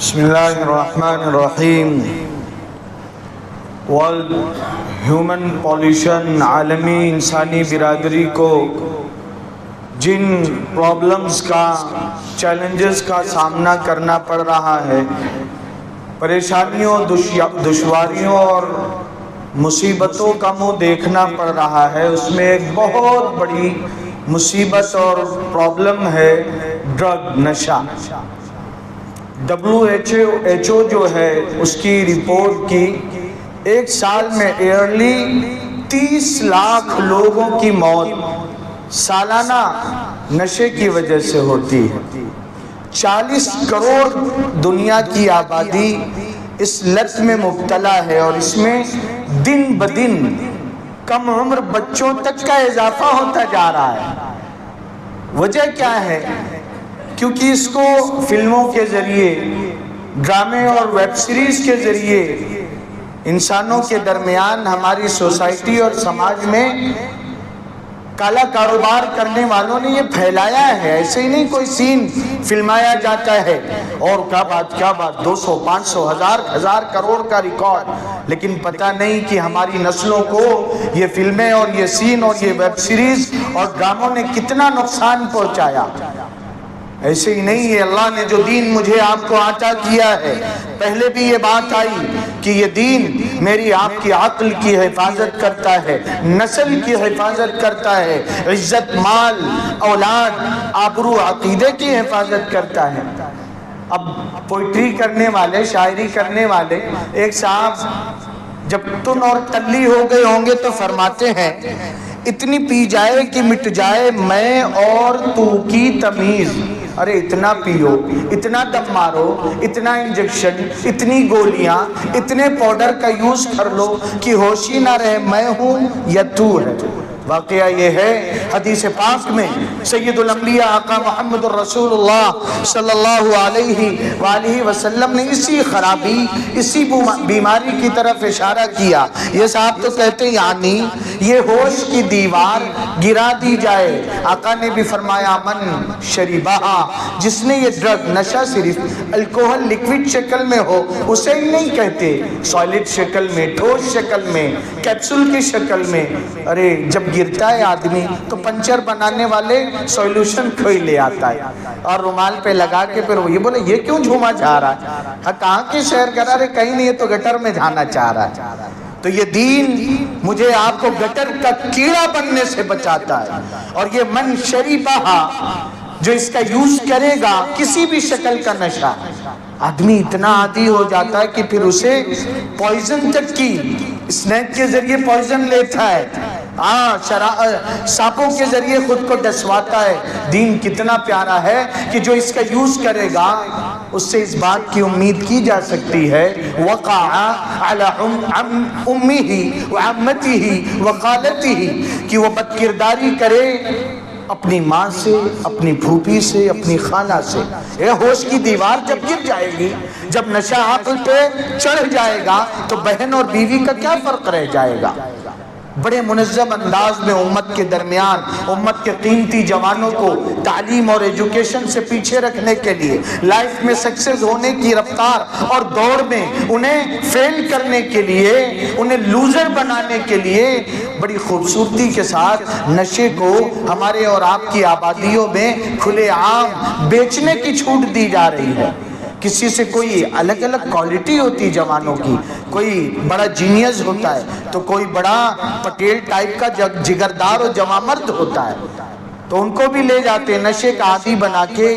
بسم اللہ الرحمن الرحیم۔ ورلڈ ہیومن پالیوشن، عالمی انسانی برادری کو جن پرابلمز کا، چیلنجز کا سامنا کرنا پڑ رہا ہے، پریشانیوں، دشواریوں اور مصیبتوں کا منہ دیکھنا پڑ رہا ہے، اس میں ایک بہت بڑی مصیبت اور پرابلم ہے ڈرگ، نشہ۔ WHO جو ہے اس کی رپورٹ کی، ایک سال میں ایئرلی 30 لاکھ لوگوں کی موت سالانہ نشے کی وجہ سے ہوتی ہے۔ 40 کروڑ دنیا کی آبادی اس لت میں مبتلا ہے، اور اس میں دن بدن کم عمر بچوں تک کا اضافہ ہوتا جا رہا ہے۔ وجہ کیا ہے؟ کیونکہ اس کو فلموں کے ذریعے، ڈرامے اور ویب سیریز کے ذریعے انسانوں کے درمیان، ہماری سوسائٹی اور سماج میں کالا کاروبار کرنے والوں نے یہ پھیلایا ہے۔ ایسے ہی نہیں کوئی سین فلمایا جاتا ہے اور کیا بات 200، 500، ہزار کروڑ کا ریکارڈ، لیکن پتہ نہیں کہ ہماری نسلوں کو یہ فلمیں اور یہ سین اور یہ ویب سیریز اور ڈراموں نے کتنا نقصان پہنچایا۔ ایسے ہی نہیں، یہ اللہ نے جو دین مجھے آپ کو عطا کیا ہے، پہلے بھی یہ بات آئی کہ یہ دین میری آپ کی عقل کی حفاظت کرتا ہے، نسل کی حفاظت کرتا ہے، عزت، مال، اولاد، آبرو، عقیدے کی حفاظت کرتا ہے۔ اب پوئٹری کرنے والے، شاعری کرنے والے ایک صاحب جب تن اور تلی ہو گئے ہوں گے تو فرماتے ہیں، اتنی پی جائے کہ مٹ جائے میں اور تو کی تمیز۔ ارے اتنا پیو، اتنا دم مارو، اتنا انجیکشن، اتنی گولیاں، اتنے پاؤڈر کا یوز کر لو کہ ہوش ہی نہ رہے میں ہوں یا تو ہے۔ واقعہ یہ ہے، حدیث پاک میں سید الانبیاء آقا محمد الرسول اللہ صلی اللہ علیہ وآلہ وسلم نے اسی خرابی، اسی بیماری کی طرف اشارہ کیا۔ یہ صاحب تو کہتے ہیں یعنی یہ ہوش کی دیوار گرا دی جائے۔ آقا نے بھی فرمایا من شریبہ، جس نے یہ ڈرگ، نشہ صرف الکوہل لکوڈ شکل میں ہو اسے ہی نہیں کہتے، سالڈ شکل میں، ٹھوس شکل میں، کیپسول کی شکل میں۔ ارے جب گرتا ہے آدمی تو پنچر بنانے والے سولوشن کوئی لے آتا ہے اور رومال پہ لگا کے پھر وہ یہ بولے یہ کیوں جھوما جا رہا ہے؟ ہاں کہاں کی شہر کرا رہے، کہیں نہیں، یہ تو گٹر میں جانا چاہ رہا ہے۔ تو یہ دین مجھے آپ کو گٹر کا کیڑا بننے سے بچاتا ہے، اور یہ من شریبہ، جو اس کا یوز کرے گا، کسی بھی شکل کا نشہ، آدمی اتنا عادی ہو جاتا ہے کہ پھر اسے پوائزن تک کی، اسنیک کے ذریعے پوائزن لیتا ہے، سانپوں کے ذریعے خود کو ڈسواتا ہے۔ دین کتنا پیارا ہے کہ جو اس کا یوز کرے گا اس سے اس بات کی امید کی جا سکتی ہے وقع علی امہ وعمتہ وخالتہ، کہ وہ بدکرداری کرے اپنی ماں سے، اپنی پھوپھی سے، اپنی خالہ سے۔ یہ ہوش کی دیوار جب گر جائے گی، جب نشہ عقل پہ چڑھ جائے گا تو بہن اور بیوی کا کیا فرق رہ جائے گا؟ بڑے منظم انداز میں امت کے درمیان، امت کے قیمتی جوانوں کو تعلیم اور ایجوکیشن سے پیچھے رکھنے کے لیے، لائف میں سکسیس ہونے کی رفتار اور دوڑ میں انہیں فیل کرنے کے لیے، انہیں لوزر بنانے کے لیے بڑی خوبصورتی کے ساتھ نشے کو ہمارے اور آپ کی آبادیوں میں کھلے عام بیچنے کی چھوٹ دی جا رہی ہے۔ کسی سے کوئی الگ الگ کوالٹی ہوتی جوانوں کی، کوئی بڑا جینیس ہوتا ہے تو کوئی بڑا پٹیل ٹائپ کا جگردار اور جوامرد ہوتا ہے، تو ان کو بھی لے جاتے، نشے کا عادی بنا کے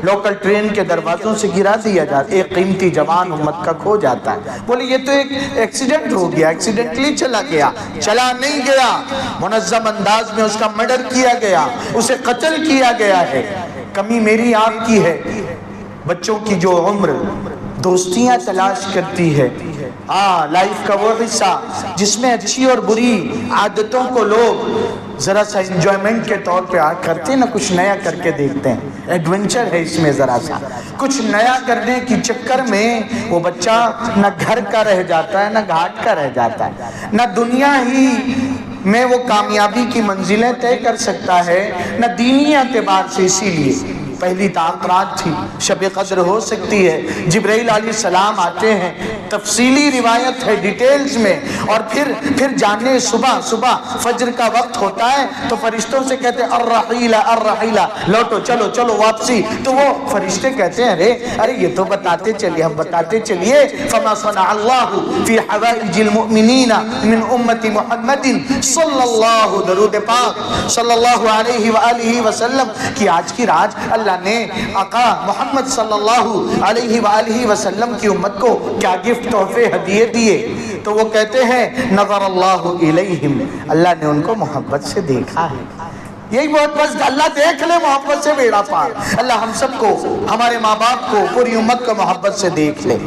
لوکل ٹرین کے دروازوں سے گرا دیا جاتا، ایک قیمتی جوان امت کا کھو جاتا ہے۔ بولے یہ تو ایک ایکسیڈنٹ ہو گیا، ایکسیڈنٹلی چلا گیا، چلا نہیں گیا، منظم انداز میں اس کا مرڈر کیا گیا، اسے قتل کیا گیا ہے۔ کمی میری آپ کی ہے، بچوں کی جو عمر دوستیاں تلاش کرتی ہے، لائف کا وہ حصہ جس میں اچھی اور بری عادتوں کو لوگ ذرا سا انجوائمنٹ کے طور پہ کرتے ہیں نا، کچھ نیا کر کے دیکھتے ہیں، ایڈونچر ہے اس میں، ذرا سا کچھ نیا کرنے کی چکر میں وہ بچہ نہ گھر کا رہ جاتا ہے، نہ گھاٹ کا رہ جاتا ہے، نہ دنیا ہی میں وہ کامیابی کی منزلیں طے کر سکتا ہے، نہ دینی اعتبار سے۔ اسی لیے پہلی تاثرات تھی، شب قدر ہو سکتی ہے، جبرائیل علیہ السلام آتے ہیں، تفصیلی روایت ہے ڈیٹیلز میں، اور پھر جانے صبح فجر کا وقت ہوتا ہے تو فرشتوں سے کہتے ہیں الرحیلہ، لوٹو، چلو واپسی، تو وہ فرشتے کہتے ہیں ارے یہ تو بتاتے چلیے فما صنع اللہ فی حوائج المؤمنین من امت محمد صلی اللہ، درود پاک صلی اللہ علیہ وآلہ وسلم کہ آج کی رات اللہ نے آقا محمد صلی اللہ علیہ وآلہ وسلم کی امت کو کیا گفٹ، تحفے، ہدیے دیے، تو وہ کہتے ہیں نظر اللہ الیہم، اللہ نے ان کو محبت سے دیکھا ہے۔ یہی بہت بس اللہ دیکھ لے محبت سے بیڑا پار، اللہ ہم سب کو، ہمارے ماں باپ کو، پوری امت کو محبت سے دیکھ لے،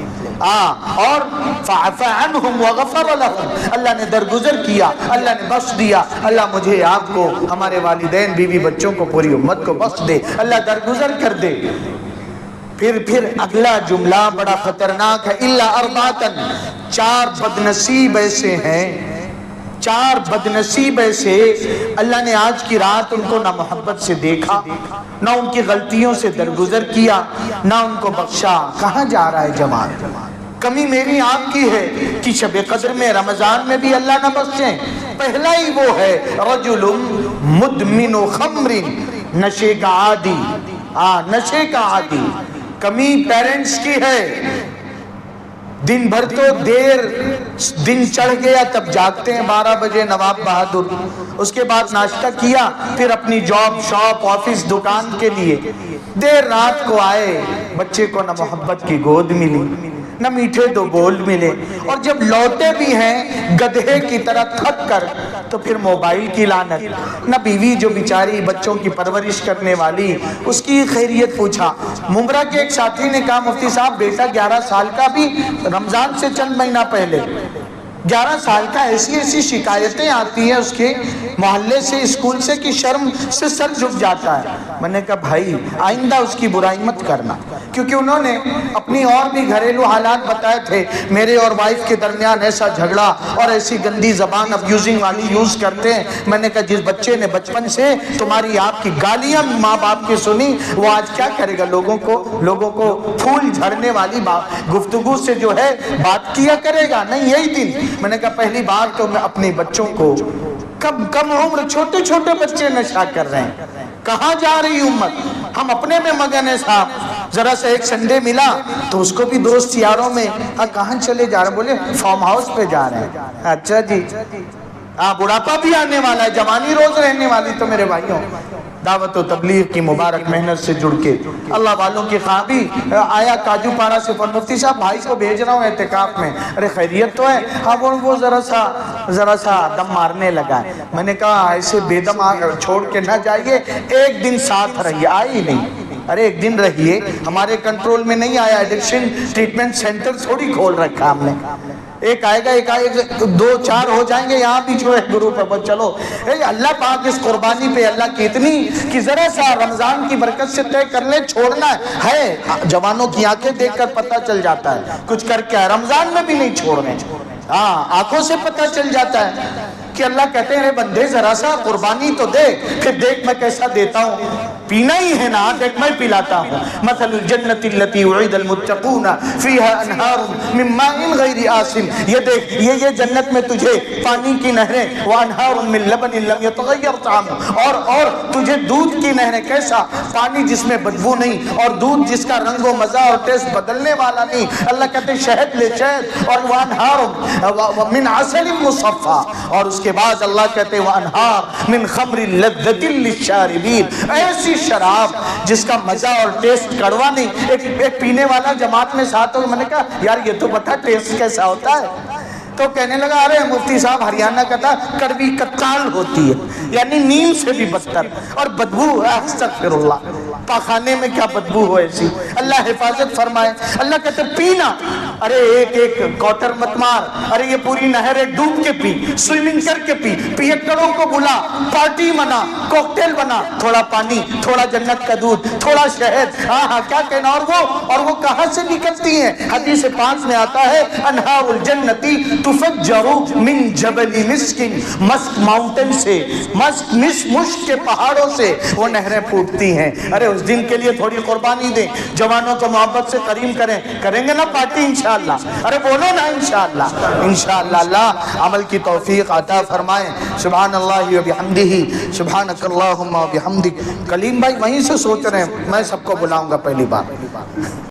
اور فَعَفَ عَنْهُمْ وَغَفَرَ لَهُمْ، اللہ نے درگزر کیا، اللہ نے بخش دیا، اللہ مجھے آپ کو، ہمارے والدین، بیوی بچوں کو، پوری امت کو بخش دے، اللہ درگزر کر دے۔ پھر اگلا جملہ بڑا خطرناک ہے، إِلَّا أَرْبَعَةً، 4 بدنصیب ایسے ہیں، 4 بدنصیب ایسے اللہ نے آج کی رات ان کو نہ محبت سے دیکھا، نہ ان کی غلطیوں سے درگزر کیا، نہ ان کو بخشا۔ کہاں جا رہا ہے جماعت؟ کمی میری آپ کی ہے کہ شب قدر میں، رمضان میں بھی اللہ نہ بخشیں۔ پہلا ہی وہ ہے رجل مدمن خمر، نشے کا عادی، نشے کا عادی۔ کمی پیرنٹس کی ہے، دن بھر تو دیر، دن چڑھ گیا تب جاگتے ہیں 12 بجے نواب بہادر، اس کے بعد ناشتہ کیا، پھر اپنی جاب، شاپ، آفس، دکان کے لیے دیر رات کو آئے، بچے کو نہ محبت کی گود ملی، نہ میٹھے دو بول ملے، اور جب لوٹے بھی ہیں گدھے کی طرح تھک کر تو پھر موبائل کی لعنت، نہ بیوی جو بیچاری بچوں کی پرورش کرنے والی، اس کی خیریت پوچھا۔ ممبرا کے ایک ساتھی نے کہا مفتی صاحب بیٹا 11 سال کا بھی رمضان سے چند مہینہ پہلے 11 سال کا، ایسی شکایتیں آتی ہیں اس کے محلے سے، اسکول سے، کہ شرم سے سر جھک جاتا ہے۔ میں نے کہا بھائی آئندہ اس کی برائی مت کرنا، کیونکہ انہوں نے اپنی اور بھی گھریلو حالات بتائے تھے، میرے اور وائف کے درمیان ایسا جھگڑا اور ایسی گندی زبان ابیوزنگ والی یوز کرتے ہیں۔ میں نے کہا جس بچے نے بچپن سے تمہاری آپ کی گالیاں ماں باپ کی سنی، وہ آج کیا کرے گا؟ لوگوں کو پھول جھڑنے والی گفتگو سے جو ہے بات کیا کرے گا؟ نہیں، یہی دن میں نے کہا پہلی بار تو میں اپنے بچوں کو، کم عمر چھوٹے بچے نشہ کر رہے ہیں، کہاں جا رہی امت؟ ہم اپنے میں مگن ہیں صاحب۔ ذرا سا ایک سنڈے ملا تو اس کو بھی دوست یاروں میں، کہاں چلے جا رہے ہیں؟ بولے فارم ہاؤس پہ جا رہے ہیں۔ اچھا جی، بڑھاپا بھی آنے والا ہے، جوانی روز رہنے والی، تو میرے بھائیوں دعوت و تبلیغ کی مبارک محنت سے جڑ کے اللہ والوں کی خوابی آیا کاجو پارا سے، مفتی صاحب بھائی کو بھیج رہا ہوں اعتکاف میں، ارے خیریت تو ہے؟ وہ ذرا سا دم مارنے لگا ہے۔ میں نے کہا ایسے بے دم چھوڑ کے نہ جائیے، ایک دن ساتھ رہیے۔ آئی نہیں، ارے ایک دن رہیے، ہمارے کنٹرول میں نہیں آیا، ایڈکشن ٹریٹمنٹ سینٹر تھوڑی کھول رکھا ہم نے، ایک آئے گا 2 4 ہو جائیں گے، یہاں بھی جو ہے گروپ ہے، چلو اللہ پاک اس قربانی پہ اللہ کی اتنی کہ ذرا سا رمضان کی برکت سے طے کر لے، چھوڑنا ہے۔ جوانوں کی آنکھیں دیکھ کر پتہ چل جاتا ہے کچھ کر کے رمضان میں بھی نہیں چھوڑ رہے، آنکھوں سے پتہ چل جاتا ہے کہ اللہ کہتے ہیں بندے ذرا سا قربانی تو دے، پھر دیکھ میں کیسا دیتا ہوں، پینا ہی ہے نا، دیکھ میں پلاتا ہوں۔ مثل الجنت التي وعد المتقون فيها انہار من ماء غیر آسن، یہ دیکھ یہ جنت میں تجھے پانی کی نہریں، وانہار من لبن لم يتغیر طعمه، اور تجھے دودھ کی نہریں، کیسا پانی جس میں بدبو نہیں، اور دودھ جس کا رنگ و مزہ اور ٹیسٹ بدلنے والا نہیں۔ اللہ کہتے ہیں شہد لے شہد، اور وانہار من عسل مصفى، اور اس کے بعد اللہ کہتے ہیں وانہار من خمر لذۃ للشاربین، ایسی شراب جس کا مزہ اور ٹیسٹ کڑوا نہیں۔ ایک پینے والا جماعت میں ساتھ ہو، میں نے کہا یار یہ تو بتا ٹیسٹ کیسا ہوتا ہے؟ تو کہنے لگا ارے مفتی صاحب ہریانہ کا تھا، کڑوی کتال ہوتی ہے، یعنی نیم سے بھی بدتر، اور بدبو، استغفر اللہ، پاخانے میں کیا بدبو ہو ایسی، اللہ حفاظت فرمائے۔ اللہ کہتے پینا، ارے ایک ایک کوٹر مت مار، ارے یہ پوری نہریں ڈوب کے پی، سوئمنگ کر کے پی، پیکڑوں کو بلا، پارٹی بنا، کوکٹیل بنا، تھوڑا پانی، تھوڑا جنت کا دودھ، تھوڑا شہد، ہاں کیا کہنا، اور وہ کہاں سے نکلتی ہیں؟ حدیث پاک میں آتا ہے انہار الجنتی تفجر من جبل مسک، مسک ماؤنٹن سے، مسک مشک کے پہاڑوں سے وہ نہریں پھوٹتی ہیں۔ ارے اس دن کے لیے تھوڑی قربانی دیں، جوانوں کو محبت سے کریم کریں گے نا پارٹی انشاءاللہ، ارے بولو نا انشاءاللہ، انشاءاللہ اللہ عمل کی توفیق عطا فرمائیں۔ سبحان اللہ و بحمدہ، سبحانک اللہم و بحمدک۔ کلیم بھائی وہیں سے سوچ رہے ہیں، میں سب کو بلاؤں گا پہلی بار۔